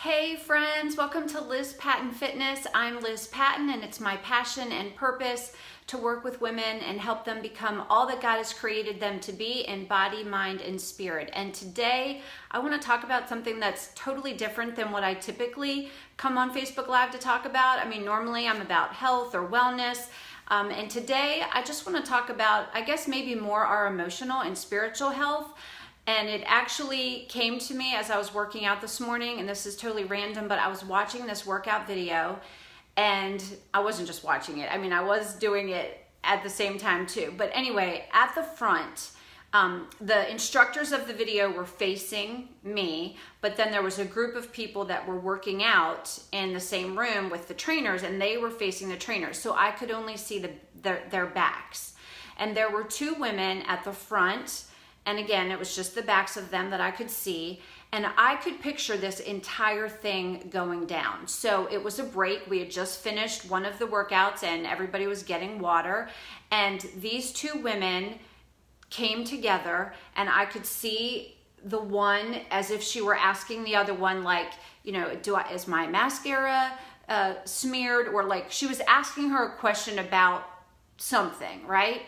Hey friends, welcome to Liz Patton Fitness. I'm Liz Patton and it's my passion and purpose to work with women and help them become all that God has created them to be in body, mind, and spirit. And today I want to talk about something that's totally different than what I typically come on Facebook Live to talk about. I mean, normally I'm about health or wellness. And today I just want to talk about, I guess maybe more our emotional and spiritual health. And it actually came to me as I was working out this morning, and this is totally random, but I was watching this workout video, and I wasn't just watching it. I mean, I was doing it at the same time too. But anyway, at the front, the instructors of the video were facing me, but then there was a group of people that were working out in the same room with the trainers, and they were facing the trainers. So I could only see their backs. And there were two women at the front. And again, it was just the backs of them that I could see. And I could picture this entire thing going down. So it was a break. We had just finished one of the workouts and everybody was getting water. And these two women came together and I could see the one as if she were asking the other one, like, you know, is my mascara smeared? Or like she was asking her a question about something, right?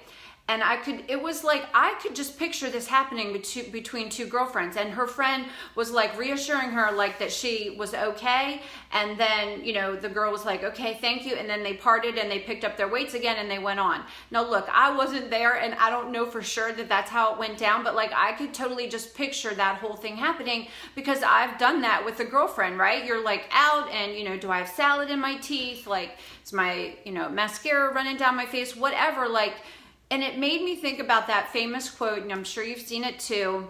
And it was like, I could just picture this happening between two girlfriends. And her friend was like reassuring her like that she was okay. And then, you know, the girl was like, okay, thank you. And then they parted and they picked up their weights again and they went on. Now look, I wasn't there and I don't know for sure that that's how it went down, but like I could totally just picture that whole thing happening because I've done that with a girlfriend, right? You're like out and, you know, do I have salad in my teeth? Like, is my, you know, mascara running down my face? Whatever, like. And it made me think about that famous quote, and I'm sure you've seen it too.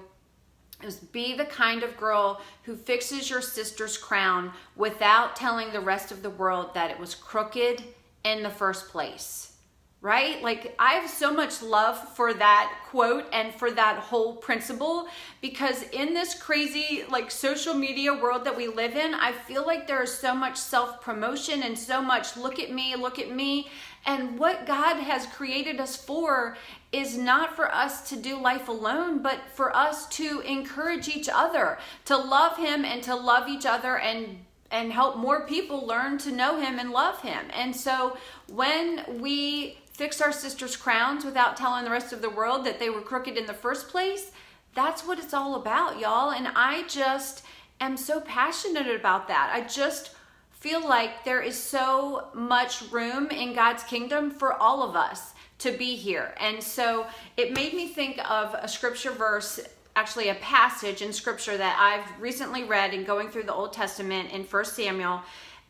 It was, be the kind of girl who fixes your sister's crown without telling the rest of the world that it was crooked in the first place. Right? Like, I have so much love for that quote and for that whole principle because in this crazy like social media world that we live in, I feel like there is so much self-promotion and so much look at me, look at me. And what God has created us for is not for us to do life alone, but for us to encourage each other, to love Him and to love each other and help more people learn to know Him and love Him. And so when we fix our sisters' crowns without telling the rest of the world that they were crooked in the first place, that's what it's all about, y'all. And I just am so passionate about that. I just feel like there is so much room in God's kingdom for all of us to be here. And so it made me think of a scripture verse, actually a passage in scripture that I've recently read in going through the Old Testament in 1 Samuel.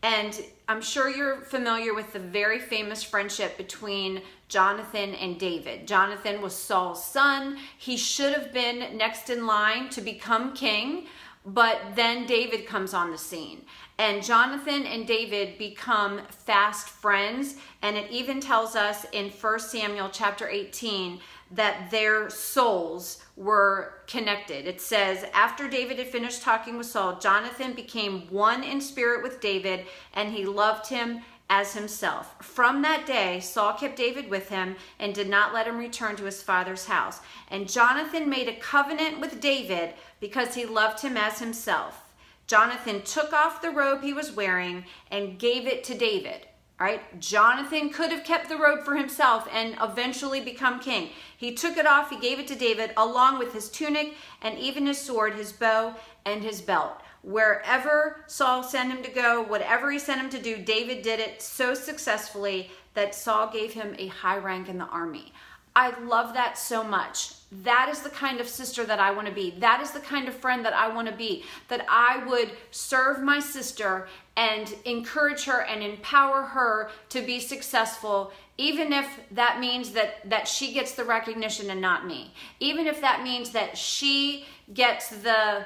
And I'm sure you're familiar with the very famous friendship between Jonathan and David. Jonathan was Saul's son. He should have been next in line to become king, but then David comes on the scene. And Jonathan and David become fast friends. And it even tells us in 1 Samuel chapter 18 that their souls were connected. It says, after David had finished talking with Saul, Jonathan became one in spirit with David, and he loved him as himself. From that day, Saul kept David with him and did not let him return to his father's house. And Jonathan made a covenant with David because he loved him as himself. Jonathan took off the robe he was wearing and gave it to David. Right? Jonathan could have kept the robe for himself and eventually become king. He took it off, he gave it to David, along with his tunic and even his sword, his bow, and his belt. Wherever Saul sent him to go, whatever he sent him to do, David did it so successfully that Saul gave him a high rank in the army. I love that so much. That is the kind of sister that I want to be. That is the kind of friend that I want to be. That I would serve my sister and encourage her and empower her to be successful, even if that means that she gets the recognition and not me. Even if that means that she gets the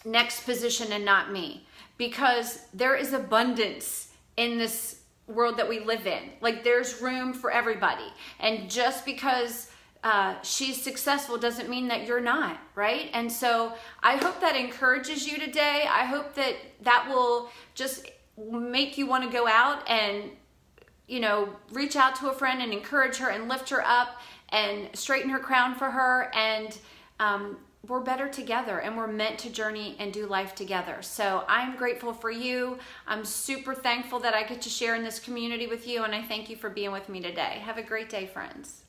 next position and not me. Because there is abundance in this world that we live in. Like, there's room for everybody. And just because she's successful doesn't mean that you're not, right? And so I hope that encourages you today. I hope that will just make you want to go out and, you know, reach out to a friend and encourage her and lift her up and straighten her crown for her and we're better together, and we're meant to journey and do life together. So I'm grateful for you. I'm super thankful that I get to share in this community with you, and I thank you for being with me today. Have a great day, friends.